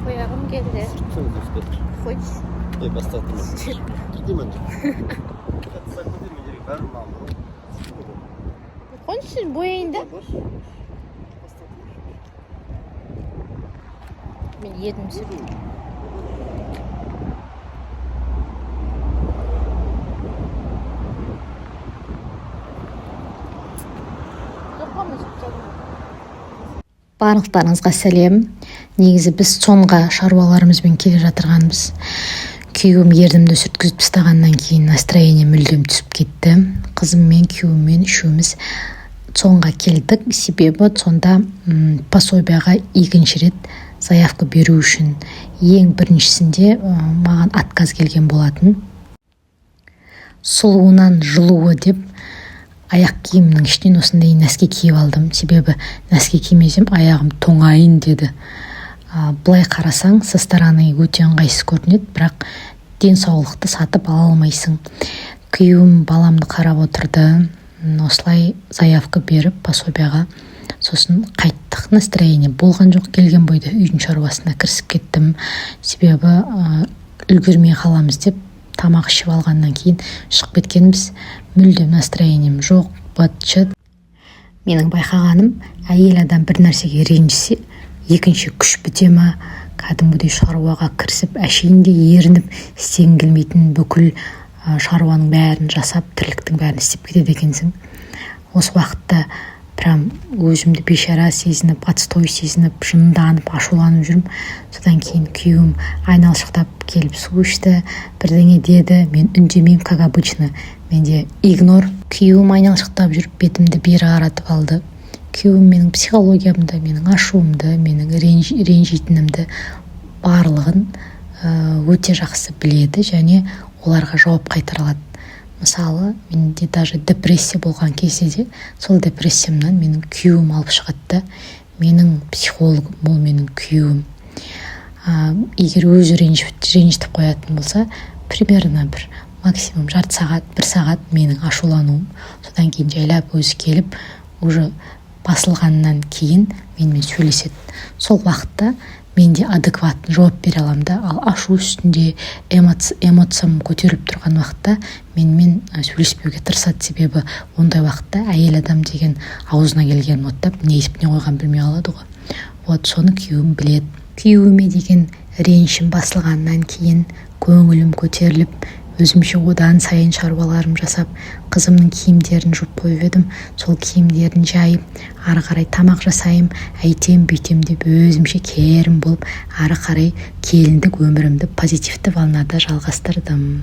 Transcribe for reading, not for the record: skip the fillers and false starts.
Koyağım geldi. Sırtsanız üstü. Hoş. Бастатın. Gideyim önce. Sakladın mı gerek var mı abi? Konuşun bu yayında. Ben yedim sürdüm. Барлықтарыңызға сәлем. Негізі біз сонға шаруаларымызбен келе жатырғанбыз. Күйеуім ердімді сүрткізіп тастағаннан кейін настроение мүлдем түсіп кетті. Қызым мен күйеуіммен үшеуміз сонға келдік. Себебі сонда пособияға екінші рет заявка беру үшін ең біріншісінде маған отказ келген болатын. Сұлуынан жылуы деп аяқ киімнің ішінен осындай нәски киіп алдым. Себебі нәски кимесем аяғым тоңайын деді. Былай қарасаң, со стороны өте ыңғайсыз көрінеді, бірақ денсаулықты сатып ала алмайсың. Күйеуім баламды қарап отырды. Осылай заявка беріп пособияға. Сосын қайттық, настроение болған жоқ, келген бойда үйдің шаруасына кірісіп кеттім. Себебі үлгермей қаламыз деп тамақ ішіп алғаннан кейін шығып кеткенбіз. Мүлдем настроением жоқ, быт-шыт. Менің байқағаным, әйел адам бір нәрсеге ренжісе, екінші күш біте ма, кәдімгідей шаруаға кірісіп, әшейінде ерініп, істегің келмейтін бүкіл шаруаның бәрін жасап, тірліктің бәрін істеп кетеді екенсің. Осы уақытта прям өзімді бейшара сезініп, отстой сезініп, жынданып, ашуланып жүрмін. Содан кейін күйеуім айналшықтап келіп су ішті, бірдеңе деді, мен үндемеймін, как обычно. Менде игнор. Күйеуім айналшықтап жүріп бетімді бері қаратып алды. Күйеуім менің психологиямды, менің ашуымды, менің ренжитінімді барлығын өте жақсы біледі және оларға жауап қайтара алады. Мысалы, менде даже депрессия болған кезде де, сол депрессиямнан менің күйеуім алып шығады. Менің психологым, ол менің күйеуім. Егер өзі ренжітіп қоятын болса, примерно бір максимум жарты сағат, бір сағат менің ашулануым. Содан кейін жайлап өзі келіп, уже басылғаннан кейін менімен сөйлеседі. Сол уақытта менде адекватты жауап бере аламын да, ал ашу үстінде эмоциям көтеріліп тұрған уақытта менімен сөйлеспеуге тырысады. Себебі ондай уақытта әйел адам деген аузына келгенін оттап, не айтып не қойған білмей қалады ғой. Вот соны күйеуім біледі. Күйеуіме деген ренішім басылғаннан кейін көңілім көтеріліп, өзімше одан сайын шаруаларым жасап, қызымның киімдерін жуып қойып едім. Сол киімдерін жайып, ары қарай тамақ жасайым, әйтем бүйтем деп өзімше керім болып, ары қарай келіндік өмірімді позитивті волнада жалғастырдым.